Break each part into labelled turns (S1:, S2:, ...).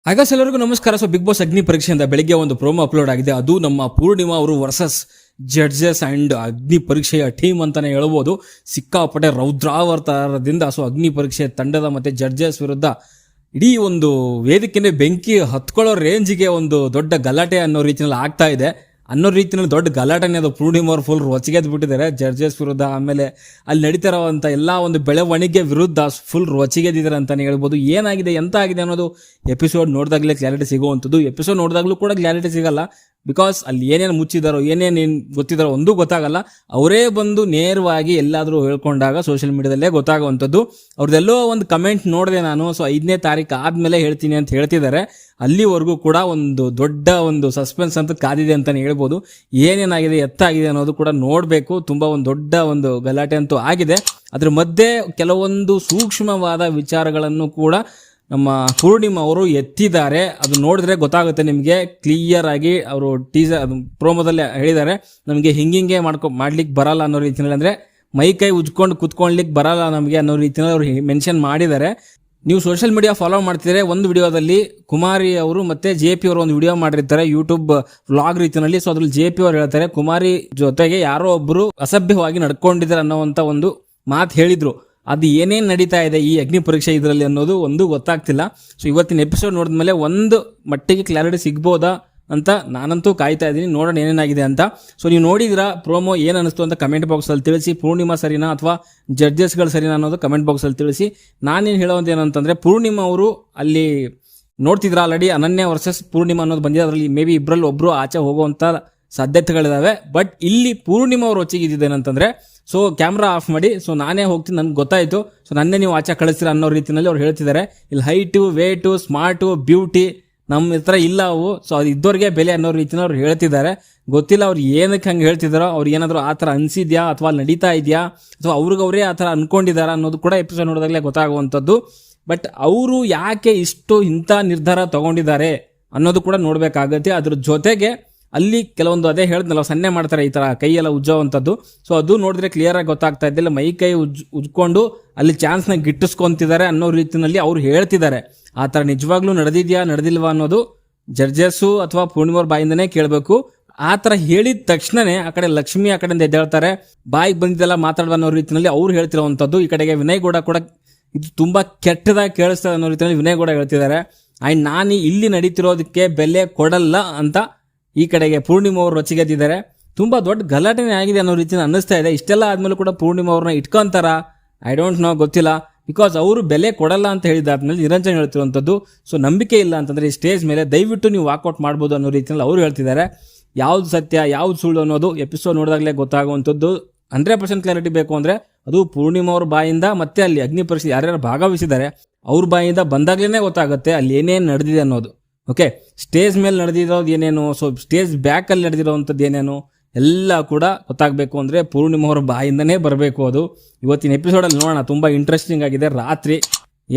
S1: ಎಲ್ಲರಿಗೂ ನಮಸ್ಕಾರ. Big boss ಅಗ್ನಿ ಪರೀಕ್ಷೆಯಿಂದ ಬೆಳಿಗ್ಗೆ ಒಂದು ಪ್ರೋಮೋ ಅಪ್ಲೋಡ್ ಆಗಿದೆ. ಅದು ನಮ್ಮ ಪೂರ್ಣಿಮಾ ಅವರು ವರ್ಸಸ್ ಜಡ್ಜಸ್ ಅಂಡ್ ಅಗ್ನಿ ಪರೀಕ್ಷೆಯ ಟೀಮ್ ಅಂತಾನೆ ಹೇಳ್ಬೋದು. ಸಿಕ್ಕಾಪಟ್ಟೆ ರೌದ್ರಾವತಾರದಿಂದ ಅಗ್ನಿ ಪರೀಕ್ಷೆ ತಂಡದ ಮತ್ತೆ ಜಡ್ಜಸ್ ವಿರುದ್ಧ ಇಡೀ ಒಂದು ವೇದಿಕೆನೇ ಬೆಂಕಿ ಹತ್ಕೊಳ್ಳೋ ರೇಂಜಿಗೆ ಒಂದು ದೊಡ್ಡ ಗಲಾಟೆ ಅನ್ನೋ ರೀತಿಯಲ್ಲಿ ಆಗ್ತಾ ಇದೆ. ಅನ್ನೋ ರೀತಿಯಲ್ಲಿ ದೊಡ್ಡ ಗಲಾಟೆನೇ ಅದು. ಪೂರ್ಣಿಮಾ ಅವರು ಫುಲ್ ರೊಚ್ಚಿಗೆದ್ದು ಬಿಟ್ಟಿದ್ದಾರೆ ಜಡ್ಜಸ್ ವಿರುದ್ಧ. ಆಮೇಲೆ ಅಲ್ಲಿ ನಡೀತಿರೋವಂಥ ಎಲ್ಲ ಒಂದು ಬೆಳವಣಿಗೆ ವಿರುದ್ಧ ಫುಲ್ ರೊಚ್ಚಿಗೆದ್ದಿದ್ದಾರೆ ಅಂತಾನೆ ಹೇಳ್ಬೋದು. ಏನಾಗಿದೆ ಎಂತ ಆಗಿದೆ ಅನ್ನೋದು ಎಪಿಸೋಡ್ ನೋಡಿದಾಗಲೇ ಕ್ಲಾರಿಟಿ ಸಿಗುವಂಥದ್ದು. ಎಪಿಸೋಡ್ ನೋಡಿದಾಗಲೂ ಕೂಡ ಕ್ಲಾರಿಟಿ ಸಿಗಲ್ಲ. ಬಿಕಾಸ್ ಅಲ್ಲಿ ಏನೇನು ಮುಚ್ಚಿದಾರೋ ಏನೇನು ಗೊತ್ತಿದ್ದಾರೋ ಒಂದೂ ಗೊತ್ತಾಗಲ್ಲ. ಅವರೇ ಬಂದು ನೇರವಾಗಿ ಎಲ್ಲಾದರೂ ಹೇಳ್ಕೊಂಡಾಗ ಸೋಷಿಯಲ್ ಮೀಡಿಯಾದಲ್ಲೇ ಗೊತ್ತಾಗುವಂಥದ್ದು. ಅವ್ರದ್ದೆಲ್ಲೋ ಒಂದು ಕಮೆಂಟ್ ನೋಡಿದೆ ನಾನು. 5ನೇ ತಾರೀಕು ಆದಮೇಲೆ ಹೇಳ್ತೀನಿ ಅಂತ ಹೇಳ್ತಿದ್ದಾರೆ. ಅಲ್ಲಿವರೆಗೂ ಕೂಡ ಒಂದು ದೊಡ್ಡ ಒಂದು ಸಸ್ಪೆನ್ಸ್ ಅಂತ ಕಾದಿದೆ ಅಂತಲೇ ಹೇಳ್ಬೋದು. ಏನೇನಾಗಿದೆ ಎತ್ತಾಗಿದೆ ಅನ್ನೋದು ಕೂಡ ನೋಡಬೇಕು. ತುಂಬ ಒಂದು ದೊಡ್ಡ ಒಂದು ಗಲಾಟೆ ಅಂತೂ ಆಗಿದೆ. ಅದ್ರ ಮಧ್ಯೆ ಕೆಲವೊಂದು ಸೂಕ್ಷ್ಮವಾದ ವಿಚಾರಗಳನ್ನು ಕೂಡ ನಮ್ಮ ಪೂರ್ಣಿಮಾ ಅವರು ಎತ್ತಿದ್ದಾರೆ. ಅದು ನೋಡಿದ್ರೆ ಗೊತ್ತಾಗುತ್ತೆ ನಿಮಗೆ ಕ್ಲಿಯರ್ ಆಗಿ. ಅವರು ಟೀಸರ್ ಪ್ರೋಮೋದಲ್ಲಿ ಹೇಳಿದ್ದಾರೆ, ನಮಗೆ ಹಿಂಗೆ ಮಾಡ್ಲಿಕ್ಕೆ ಬರಲ್ಲ ಅನ್ನೋ ರೀತಿಯಲ್ಲಿ, ಅಂದರೆ ಮೈ ಕೈ ಉಜ್ಕೊಂಡು ಕುತ್ಕೊಳ್ಲಿಕ್ಕೆ ಬರಲ್ಲ ನಮಗೆ ಅನ್ನೋ ರೀತಿಯಲ್ಲಿ ಅವರು ಮೆನ್ಷನ್ ಮಾಡಿದ್ದಾರೆ. ನೀವು ಸೋಷಿಯಲ್ ಮೀಡಿಯಾ ಫಾಲೋ ಮಾಡ್ತಿದ್ರೆ ಒಂದು ವಿಡಿಯೋದಲ್ಲಿ ಕುಮಾರಿ ಅವರು ಮತ್ತೆ JP ಅವರು ಒಂದು ವಿಡಿಯೋ ಮಾಡಿರ್ತಾರೆ ಯೂಟ್ಯೂಬ್ ವ್ಲಾಗ್ ರೀತಿಯಲ್ಲಿ. ಅದ್ರಲ್ಲಿ JP ಅವರು ಹೇಳ್ತಾರೆ ಕುಮಾರಿ ಜೊತೆಗೆ ಯಾರೋ ಒಬ್ಬರು ಅಸಭ್ಯವಾಗಿ ನಡ್ಕೊಂಡಿದ್ದಾರೆ ಅನ್ನೋವಂಥ ಒಂದು ಮಾತು ಹೇಳಿದ್ರು. ಅದು ಏನೇನು ನಡೀತಾ ಇದೆ ಈ ಅಗ್ನಿ ಪರೀಕ್ಷೆ ಇದರಲ್ಲಿ ಅನ್ನೋದು ಒಂದು ಗೊತ್ತಾಗ್ತಿಲ್ಲ. ಇವತ್ತಿನ ಎಪಿಸೋಡ್ ನೋಡಿದ್ಮೇಲೆ ಒಂದು ಮಟ್ಟಿಗೆ ಕ್ಲಾರಿಟಿ ಸಿಗ್ಬೋದಾ ಅಂತ ನಾನಂತೂ ಕಾಯ್ತಾ ಇದ್ದೀನಿ. ನೋಡೋಣ ಏನೇನಾಗಿದೆ ಅಂತ. ನೀವು ನೋಡಿದ್ರ ಪ್ರೋಮೋ ಏನು ಅನಿಸ್ತು ಅಂತ ಕಮೆಂಟ್ ಬಾಕ್ಸಲ್ಲಿ ತಿಳಿಸಿ. ಪೂರ್ಣಿಮಾ ಸರಿನಾ ಅಥವಾ ಜಡ್ಜಸ್ಗಳು ಸರಿನಾ ಅನ್ನೋದು ಕಮೆಂಟ್ ಬಾಕ್ಸಲ್ಲಿ ತಿಳಿಸಿ. ನಾನೇನು ಹೇಳೋದು ಏನಂತಂದರೆ, ಪೂರ್ಣಿಮಾ ಅವರು ಅಲ್ಲಿ ನೋಡ್ತಿದ್ರ ಆಲ್ರೆಡಿ ಅನನ್ಯ ವರ್ಸಸ್ ಪೂರ್ಣಿಮಾ ಅನ್ನೋದು ಬಂದಿದೆ. ಅದರಲ್ಲಿ ಮೇ ಬಿ ಇಬ್ಬರಲ್ಲಿ ಒಬ್ಬರು ಆಚೆ ಹೋಗುವಂಥ ಸಾಧ್ಯತೆಗಳಿದಾವೆ. ಬಟ್ ಇಲ್ಲಿ ಪೂರ್ಣಿಮಾ ಅವರು ಹೊಚ್ಚಿಗಿದ್ದೇನಂತಂದ್ರೆ, ಕ್ಯಾಮ್ರಾ ಆಫ್ ಮಾಡಿ, ನಾನೇ ಹೋಗ್ತೀನಿ, ನನ್ಗೆ ಗೊತ್ತಾಯಿತು, ನನ್ನೇ ನೀವು ಆಚೆ ಕಳಿಸ್ತೀರ ಅನ್ನೋ ರೀತಿಯಲ್ಲಿ ಅವ್ರು ಹೇಳ್ತಿದ್ದಾರೆ. ಇಲ್ಲಿ ಹೈಟು, ವೇಟು, ಸ್ಮಾರ್ಟು, ಬ್ಯೂಟಿ ನಮ್ಮ ಹತ್ರ ಇಲ್ಲ ಅವು, ಅದು ಇದ್ದವ್ರಿಗೆ ಬೆಲೆ ಅನ್ನೋ ರೀತಿನ ಅವ್ರು ಹೇಳ್ತಿದ್ದಾರೆ. ಗೊತ್ತಿಲ್ಲ ಅವ್ರು ಏನಕ್ಕೆ ಹಂಗೆ ಹೇಳ್ತಿದಾರೋ, ಅವ್ರು ಏನಾದರೂ ಆ ಥರ ಅನಿಸಿದ್ಯಾ ಅಥವಾ ನಡೀತಾ ಇದೆಯಾ ಅಥವಾ ಅವ್ರಿಗವರೇ ಆ ಥರ ಅನ್ಕೊಂಡಿದಾರ ಅನ್ನೋದು ಕೂಡ ಎಪಿಸೋಡ್ ನೋಡಿದಾಗಲೇ ಗೊತ್ತಾಗುವಂಥದ್ದು. ಬಟ್ ಅವರು ಯಾಕೆ ಇಂಥ ನಿರ್ಧಾರ ತಗೊಂಡಿದ್ದಾರೆ ಅನ್ನೋದು ಕೂಡ ನೋಡಬೇಕಾಗತ್ತೆ. ಅದ್ರ ಜೊತೆಗೆ ಅಲ್ಲಿ ಕೆಲವೊಂದು ಅದೇ ಹೇಳಿದ್ನಲ್ಲ, ಸನ್ನೆ ಮಾಡ್ತಾರೆ ಈ ಥರ ಕೈಯೆಲ್ಲ ಉಜ್ಜೋವಂಥದ್ದು. ಅದು ನೋಡಿದ್ರೆ ಕ್ಲಿಯರ್ ಆಗಿ ಗೊತ್ತಾಗ್ತಾ ಇದ್ದಿಲ್ಲ. ಮೈ ಕೈ ಉಜ್ಕೊಂಡು ಅಲ್ಲಿ ಚಾನ್ಸ್ನ ಗಿಟ್ಟಿಸ್ಕೊಂತಿದ್ದಾರೆ ಅನ್ನೋ ರೀತಿಯಲ್ಲಿ ಅವ್ರು ಹೇಳ್ತಿದ್ದಾರೆ. ಆ ಥರ ನಿಜವಾಗ್ಲೂ ನಡೆದಿದ್ಯಾ ನಡೆದಿಲ್ವಾ ಅನ್ನೋದು ಜಡ್ಜಸ್ಸು ಅಥವಾ ಪೂರ್ಣಿಮಾ ಬಾಯಿಂದನೇ ಕೇಳಬೇಕು. ಆ ಥರ ಹೇಳಿದ ತಕ್ಷಣನೇ ಆ ಕಡೆ ಲಕ್ಷ್ಮಿ ಆ ಕಡೆಯಿಂದ ಎದ್ದೇಳ್ತಾರೆ. ಬಾಯಿಗೆ ಬಂದಿದ್ದೆಲ್ಲ ಮಾತಾಡುವ ಅನ್ನೋ ರೀತಿಯಲ್ಲಿ ಅವ್ರು ಹೇಳ್ತಿರೋವಂಥದ್ದು. ಈ ಕಡೆಗೆ ವಿನಯ್ ಗೌಡ ಕೂಡ ಇದು ತುಂಬ ಕೆಟ್ಟದಾಗಿ ಕೇಳಿಸ್ತದೆ ಅನ್ನೋ ರೀತಿಯಲ್ಲಿ ವಿನಯ್ ಗೌಡ ಹೇಳ್ತಿದ್ದಾರೆ. ಆ್ಯಂಡ್ ನಾನು ಇಲ್ಲಿ ನಡೀತಿರೋದಕ್ಕೆ ಬೆಲೆ ಕೊಡಲ್ಲ ಅಂತ ಈ ಕಡೆಗೆ ಪೂರ್ಣಿಮಾ ಅವರು ರೊಚ್ಚಿಗೆದ್ದಿದ್ದಾರೆ. ತುಂಬ ದೊಡ್ಡ ಗಲಾಟೆನೇ ಆಗಿದೆ ಅನ್ನೋ ರೀತಿಯಲ್ಲಿ ಅನ್ನಿಸ್ತಾ ಇದೆ. ಇಷ್ಟೆಲ್ಲ ಆದ್ಮೇಲೆ ಕೂಡ ಪೂರ್ಣಿಮಾ ಅವ್ರನ್ನ ಇಟ್ಕೊಂತಾರ, ಐ ಡೋಂಟ್ ನೋ, ಗೊತ್ತಿಲ್ಲ. ಬಿಕಾಸ್ ಅವರು ಬೆಲೆ ಕೊಡಲ್ಲ ಅಂತ ಹೇಳಿದಾದ್ಮೇಲೆ ನಿರಂಜನ್ ಹೇಳ್ತಿರುವಂಥದ್ದು. ನಂಬಿಕೆ ಇಲ್ಲ ಅಂತಂದರೆ ಈ ಸ್ಟೇಜ್ ಮೇಲೆ ದಯವಿಟ್ಟು ನೀವು ವಾಕೌಟ್ ಮಾಡ್ಬೋದು ಅನ್ನೋ ರೀತಿಯಲ್ಲಿ ಅವರು ಹೇಳ್ತಿದ್ದಾರೆ. ಯಾವ್ದು ಸತ್ಯ ಯಾವ್ದು ಸುಳ್ಳು ಅನ್ನೋದು ಎಪಿಸೋಡ್ ನೋಡಿದಾಗಲೇ ಗೊತ್ತಾಗುವಂಥದ್ದು. 100% ಕ್ಲಾರಿಟಿ ಬೇಕು ಅಂದರೆ ಅದು ಪೂರ್ಣಿಮಾ ಅವ್ರ ಬಾಯಿಂದ, ಮತ್ತೆ ಅಲ್ಲಿ ಅಗ್ನಿ ಪರೀಕ್ಷೆ ಯಾರ್ಯಾರು ಭಾಗವಹಿಸಿದ್ದಾರೆ ಅವ್ರ ಬಾಯಿಂದ ಬಂದಾಗ್ಲೇ ಗೊತ್ತಾಗುತ್ತೆ ಅಲ್ಲಿ ಏನೇನು ನಡೆದಿದೆ ಅನ್ನೋದು. ಓಕೆ, ಸ್ಟೇಜ್ ಮೇಲೆ ನಡೆದಿರೋದು ಏನೇನು, ಸ್ಟೇಜ್ ಬ್ಯಾಕಲ್ಲಿ ನಡೆದಿರೋವಂಥದ್ದು ಏನೇನು ಎಲ್ಲ ಕೂಡ ಗೊತ್ತಾಗಬೇಕು ಅಂದರೆ ಪೂರ್ಣಿಮಾ ಅವರ ಬಾಯಿಂದನೇ ಬರಬೇಕು. ಅದು ಇವತ್ತಿನ ಎಪಿಸೋಡಲ್ಲಿ ನೋಡೋಣ. ತುಂಬ ಇಂಟ್ರೆಸ್ಟಿಂಗ್ ಆಗಿದೆ. ರಾತ್ರಿ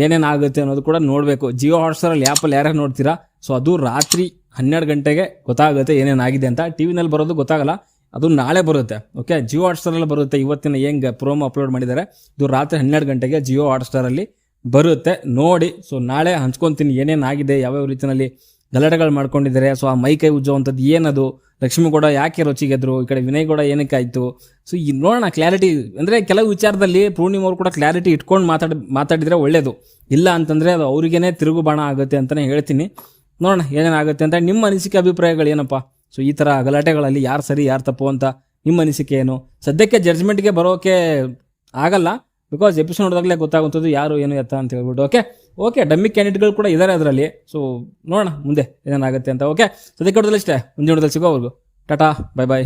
S1: ಏನೇನಾಗುತ್ತೆ ಅನ್ನೋದು ಕೂಡ ನೋಡಬೇಕು. ಜಿಯೋ ಹಾಟ್ಸ್ಟಾರಲ್ಲಿ ಆ್ಯಪಲ್ಲಿ ಯಾರ್ಯಾರು ನೋಡ್ತೀರಾ, ಅದು ರಾತ್ರಿ 12 ಗಂಟೆಗೆ ಗೊತ್ತಾಗುತ್ತೆ ಏನೇನಾಗಿದೆ ಅಂತ. ಟಿವಿನಲ್ಲಿ ಬರೋದು ಗೊತ್ತಾಗಲ್ಲ, ಅದು ನಾಳೆ ಬರುತ್ತೆ. ಓಕೆ, ಜಿಯೋ ಹಾಟ್ಸ್ಟಾರಲ್ಲಿ ಬರುತ್ತೆ. ಇವತ್ತಿನ ಹೆಂಗೆ ಪ್ರೋಮೋ ಅಪ್ಲೋಡ್ ಮಾಡಿದ್ದಾರೆ, ಇದು ರಾತ್ರಿ 12 ಗಂಟೆಗೆ ಜಿಯೋ ಹಾಟ್ಸ್ಟಾರಲ್ಲಿ ಬರುತ್ತೆ. ನೋಡಿ, ನಾಳೆ ಹಂಚ್ಕೊತೀನಿ ಏನೇನಾಗಿದೆ, ಯಾವ್ಯಾವ ರೀತಿಯಲ್ಲಿ ಗಲಾಟೆಗಳು ಮಾಡ್ಕೊಂಡಿದ್ದಾರೆ. ಆ ಮೈ ಕೈ ಉಜ್ಜುವಂಥದ್ದು ಏನದು, ಲಕ್ಷ್ಮಿ ಗೌಡ ಯಾಕೆ ರೊಚ್ಚಿಗೆದ್ರು, ಈ ಕಡೆ ವಿನಯ್ ಗೌಡ ಏನಕ್ಕೆ ಆಯಿತು. ನೋಡೋಣ ಕ್ಲಾರಿಟಿ. ಅಂದರೆ ಕೆಲವು ವಿಚಾರದಲ್ಲಿ ಪೂರ್ಣಿಮಾ ಅವರು ಕೂಡ ಕ್ಲಾರಿಟಿ ಇಟ್ಕೊಂಡು ಮಾತಾಡಿದರೆ ಒಳ್ಳೆಯದು. ಇಲ್ಲ ಅಂತಂದರೆ ಅದು ಅವ್ರಿಗೇನೆ ತಿರುಗು ಬಾಣ ಆಗುತ್ತೆ ಅಂತಲೇ ಹೇಳ್ತೀನಿ. ನೋಡೋಣ ಏನೇನಾಗುತ್ತೆ ಅಂತ. ನಿಮ್ಮ ಅನಿಸಿಕೆ ಅಭಿಪ್ರಾಯಗಳು ಏನಪ್ಪ? ಈ ಥರ ಗಲಾಟೆಗಳಲ್ಲಿ ಯಾರು ಸರಿ ಯಾರು ತಪ್ಪು ಅಂತ ನಿಮ್ಮ ಅನಿಸಿಕೆ ಏನು? ಸದ್ಯಕ್ಕೆ ಜಡ್ಜ್ಮೆಂಟ್ಗೆ ಬರೋಕೆ ಆಗಲ್ಲ, ಬಿಕಾಸ್ ಎಪಿಸೋಡ್ ನೋಡಿದಾಗಲೇ ಗೊತ್ತಾಗುವಂಥದ್ದು ಯಾರು ಏನು ಎತ್ತ ಅಂತ ಹೇಳ್ಬಿಟ್ಟು. ಓಕೆ, ಡಮ್ಮಿ ಕ್ಯಾಂಡಿಡೇಟ್ಗಳು ಕೂಡ ಇದ್ದಾರೆ ಅದರಲ್ಲಿ. ನೋಡೋಣ ಮುಂದೆ ಏನೇನಾಗುತ್ತೆ ಅಂತ. ಓಕೆ, ಸದ್ಯಕ್ಕೆ ಹೊಡೆದಲ್ಲ ಇಷ್ಟೇ. ಮುಂದಿನ ಹೊಡೆದಲ್ಲಿ ಸಿಗೋವರೆಗೂ ಟಾಟಾ, ಬೈ ಬಾಯ್.